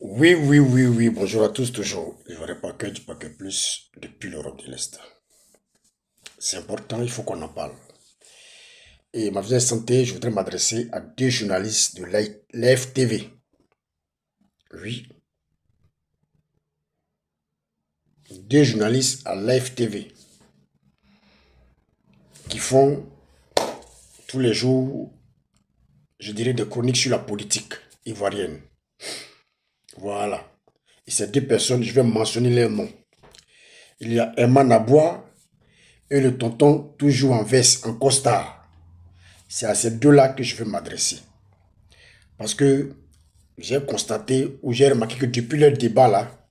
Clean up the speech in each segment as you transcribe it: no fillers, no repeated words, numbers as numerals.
Oui, oui, oui, oui. Bonjour à tous, toujours. Je ne pas que du paquet plus depuis l'Europe de l'Est. C'est important, il faut qu'on en parle. Et ma vie santé, je voudrais m'adresser à deux journalistes de l'AFTV. Oui, deux journalistes à l'AFTV qui font tous les jours, je dirais, des chroniques sur la politique ivoirienne. Voilà. Et ces deux personnes, je vais mentionner leurs noms. Il y a Emma Nabois et le tonton toujours en veste, en costard. C'est à ces deux-là que je veux m'adresser. Parce que j'ai constaté ou j'ai remarqué que depuis leur débat là,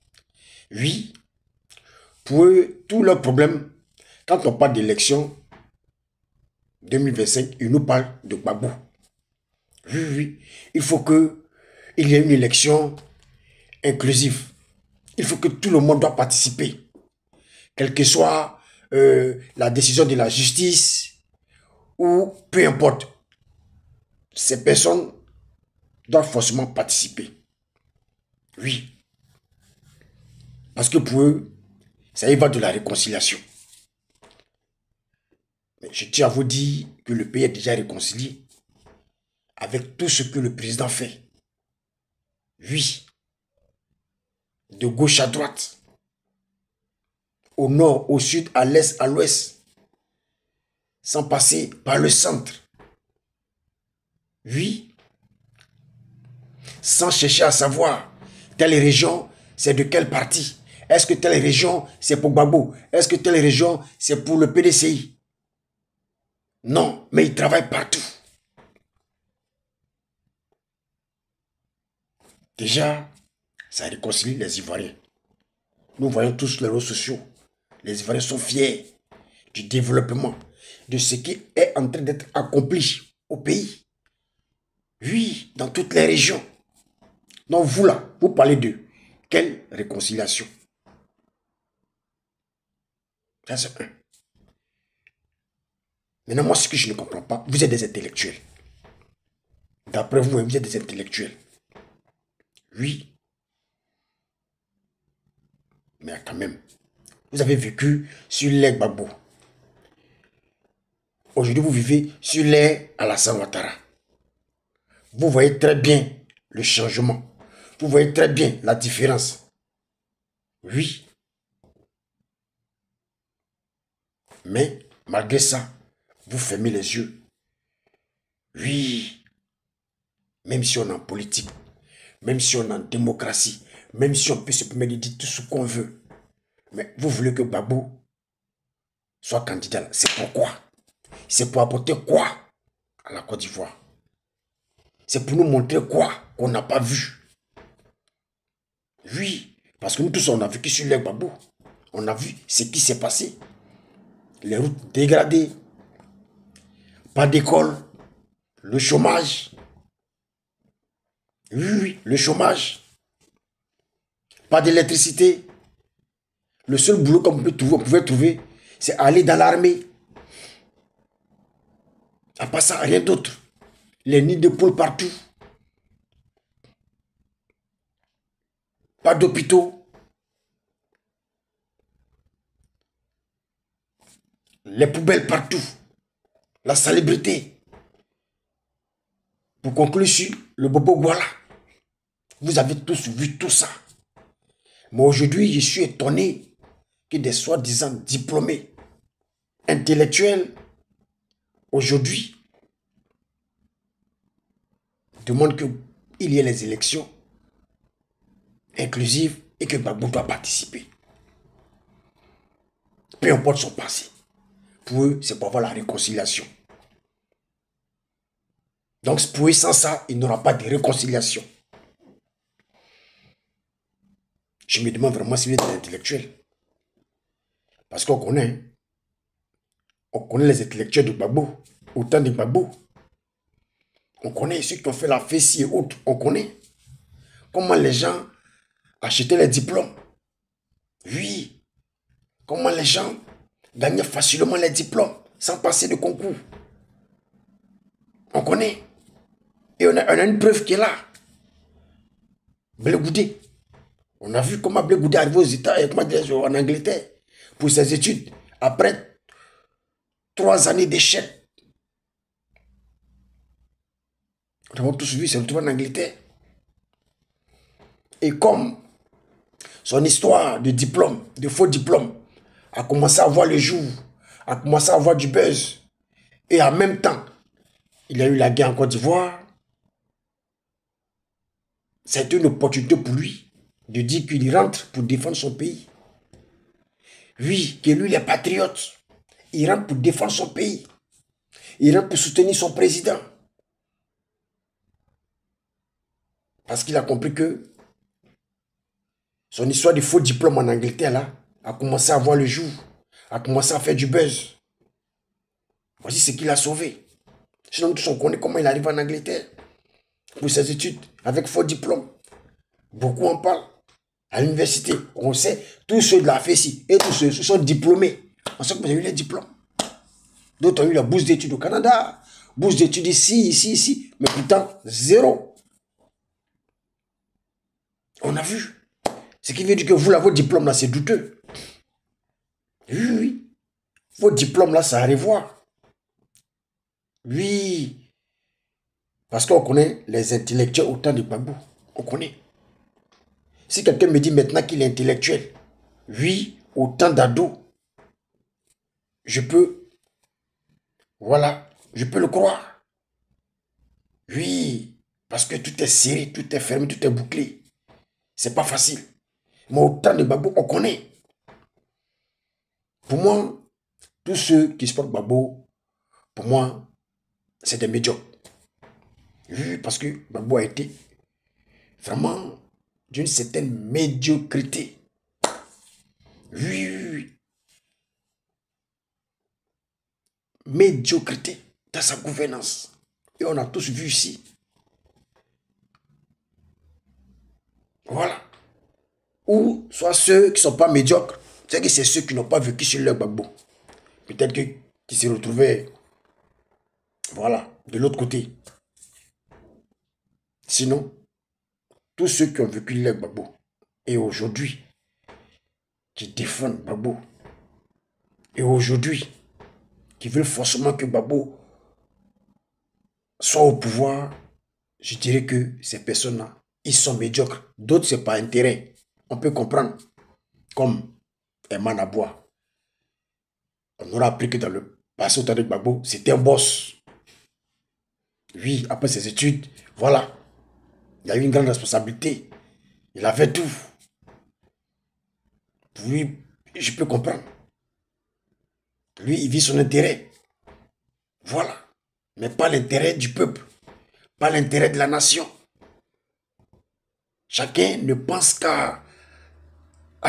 oui, pour eux, tous leurs problèmes, quand on parle d'élection 2025, ils nous parlent de Gbagbo. Oui, oui, il faut qu'il y ait une élection inclusive. Il faut que tout le monde doit participer. Quelle que soit la décision de la justice ou peu importe. Ces personnes doivent forcément participer. Oui. Parce que pour eux, ça y va de la réconciliation. Mais je tiens à vous dire que le pays est déjà réconcilié avec tout ce que le président fait. Oui, de gauche à droite, au nord, au sud, à l'est, à l'ouest, sans passer par le centre. Oui, sans chercher à savoir telle région, c'est de quel parti. Est-ce que telle région, c'est pour Gbagbo? Est-ce que telle région, c'est pour le PDCI? Non, mais ils travaillent partout. Déjà, ça réconcilie les Ivoiriens. Nous voyons tous les réseaux sociaux. Les Ivoiriens sont fiers du développement, de ce qui est en train d'être accompli au pays. Oui, dans toutes les régions. Donc vous là, vous parlez de quelle réconciliation? Ça c'est un. Maintenant, moi, ce que je ne comprends pas, vous êtes des intellectuels. D'après vous, vous êtes des intellectuels. Oui, mais quand même, vous avez vécu sur l'ère Gbagbo. Aujourd'hui, vous vivez sur l'ère Alassane Ouattara. Vous voyez très bien le changement. Vous voyez très bien la différence. Oui, mais malgré ça, vous fermez les yeux. Oui, même si on est en politique, même si on est en démocratie, même si on peut se permettre de dire tout ce qu'on veut. Mais vous voulez que Gbagbo soit candidat là. C'est pourquoi? C'est pour apporter quoi à la Côte d'Ivoire? C'est pour nous montrer quoi qu'on n'a pas vu? Oui, parce que nous tous on a vécu sur les Gbagbo. On a vu ce qui s'est passé. Les routes dégradées, pas d'école, le chômage. Oui, oui, le chômage. Pas d'électricité. Le seul boulot qu'on pouvait trouver, c'est aller dans l'armée. À part ça, rien d'autre. Les nids de poules partout. Pas d'hôpitaux. Les poubelles partout. La salubrité. Pour conclure sur le Bobo Guala. Vous avez tous vu tout ça. Mais aujourd'hui, je suis étonné que des soi-disant diplômés, intellectuels, aujourd'hui, demandent qu'il y ait les élections inclusives et que Gbagbo doit participer. Peu importe son passé. Pour eux, c'est pour avoir la réconciliation. Donc pour eux, sans ça, il n'y aura pas de réconciliation. Je me demande vraiment s'il est des intellectuels. Parce qu'on connaît les intellectuels de Gbagbo, autant de Gbagbo. On connaît ceux qui ont fait la fessée et autres. On connaît comment les gens achetaient les diplômes. Oui. Comment les gens gagnaient facilement les diplômes sans passer de concours. On connaît. Et on a une preuve qui est là. Blé Goudé. On a vu comment Blé Goudé est arrivé aux États et comment en Angleterre pour ses études. Après 3 années d'échec. Nous avons tous vu, c'est retrouvé en Angleterre. Et comme son histoire de diplôme, de faux diplôme, a commencé à voir le jour, a commencé à avoir du buzz. Et en même temps, il a eu la guerre en Côte d'Ivoire. C'était une opportunité pour lui de dire qu'il rentre pour défendre son pays. Oui, que lui, il est patriote. Il rentre pour défendre son pays. Il rentre pour soutenir son président. Parce qu'il a compris que son histoire de faux diplôme en Angleterre là, a commencé à voir le jour, a commencé à faire du buzz. Voici ce qu'il a sauvé. Sinon, tous on connaît comment il arrive en Angleterre pour ses études avec faux diplôme. Beaucoup en parlent. À l'université, on sait, tous ceux de la FESI et tous ceux qui sont diplômés. On sait que vous avez eu les diplômes. D'autres ont eu la bourse d'études au Canada, bourse d'études ici, ici, ici. Mais pourtant, zéro. On a vu. Ce qui veut dire que vous, là, vos diplômes, là, c'est douteux. Oui, oui. Vos diplômes, là, ça a à revoir. Oui. Parce qu'on connaît les intellectuels au temps de Gbagbo. On connaît. Si quelqu'un me dit maintenant qu'il est intellectuel, oui, au temps d'ado, je peux, voilà, je peux le croire. Oui, parce que tout est serré, tout est fermé, tout est bouclé. C'est pas facile. Mais au temps de Gbagbo, on connaît. Pour moi, tous ceux qui supportent Gbagbo, pour moi, c'est des médiocres. Oui, parce que Gbagbo a été vraiment d'une certaine médiocrité. Oui, oui, oui. Médiocrité dans sa gouvernance. Et on a tous vu ici. Voilà. Ou soit ceux qui ne sont pas médiocres, c'est que c'est ceux qui n'ont pas vécu sur leur Gbagbo. Peut-être qui se retrouvaient, voilà, de l'autre côté. Sinon, tous ceux qui ont vécu leur Gbagbo et aujourd'hui, qui défendent Gbagbo, et aujourd'hui, qui veulent forcément que Gbagbo soit au pouvoir, je dirais que ces personnes-là, ils sont médiocres. D'autres, ce n'est pas intérêt. On peut comprendre. Comme Herman Aboua. On aura appris que dans le passé au temps de Gbagbo, c'était un boss. Oui, après ses études, voilà. Il a eu une grande responsabilité. Il avait tout. Oui, je peux comprendre. Lui, il vit son intérêt. Voilà. Mais pas l'intérêt du peuple. Pas l'intérêt de la nation. Chacun ne pense qu'à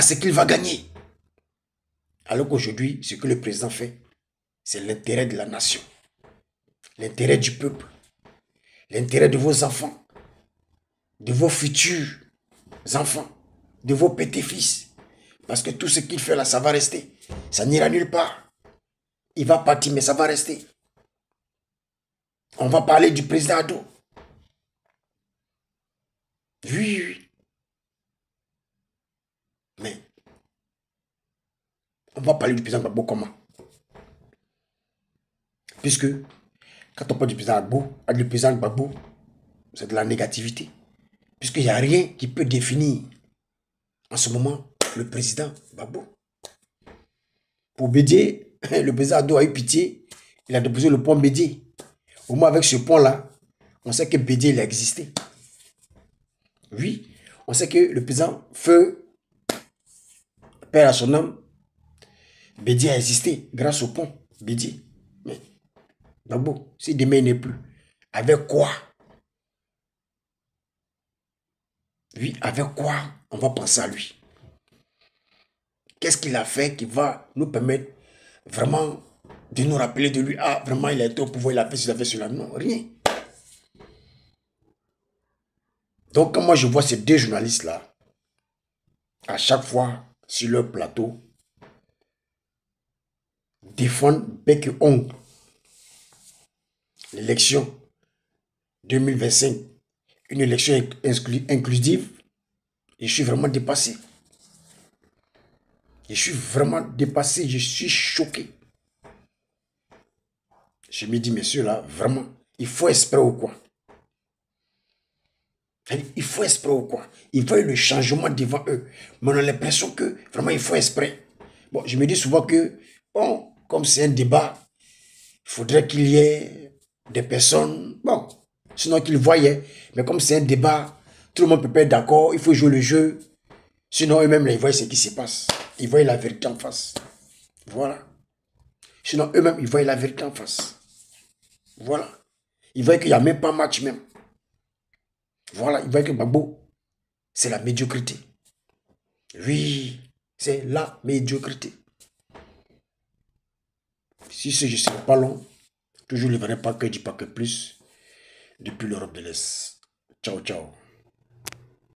ce qu'il va gagner. Alors qu'aujourd'hui, ce que le président fait, c'est l'intérêt de la nation. L'intérêt du peuple. L'intérêt de vos enfants. De vos futurs enfants. De vos petits-fils. Parce que tout ce qu'il fait là, ça va rester. Ça n'ira nulle part. Il va partir, mais ça va rester. On va parler du président Ado. Oui, oui. Mais on va parler du président Gbagbo comment? Puisque quand on parle du président Gbagbo, c'est de la négativité. Puisqu'il n'y a rien qui peut définir en ce moment le président Gbagbo. Pour Bédié, le président Ado a eu pitié. Il a déposé le pont Bédié. Au moins avec ce pont-là, on sait que Bédié il a existé. Oui, on sait que le président Feu, père à son âme, Bédié a existé grâce au pont Bédié. Mais Gbagbo, si demain il n'est plus, avec quoi? Oui, avec quoi on va penser à lui? Qu'est-ce qu'il a fait qui va nous permettre vraiment de nous rappeler de lui? Ah, vraiment, il a été au pouvoir, il a fait cela. Non, rien. Donc, quand moi je vois ces deux journalistes-là, à chaque fois sur leur plateau, défendre bec et ongle l'élection 2025, une élection inclusive, Je suis vraiment dépassé. Je suis vraiment dépassé, je suis choqué. Je me dis, messieurs, là, vraiment, il faut espérer ou quoi? Il faut espérer ou quoi? Ils voient le changement devant eux. Mais on a l'impression que, vraiment, il faut espérer. Bon, je me dis souvent que, bon, comme c'est un débat, il faudrait qu'il y ait des personnes, bon, sinon qu'ils voyaient. Mais comme c'est un débat, tout le monde peut pas être d'accord, il faut jouer le jeu. Sinon, eux-mêmes, ils voient ce qui se passe. Ils voient la vérité en face. Voilà. Sinon, eux-mêmes, ils voient la vérité en face. Voilà. Ils voient qu'il n'y a même pas match même. Voilà. Ils voient que Gbagbo, c'est la médiocrité. Oui, c'est la médiocrité. Si je ne serai pas long, toujours le vrai pas que du pas que plus, depuis l'Europe de l'Est. Ciao, ciao.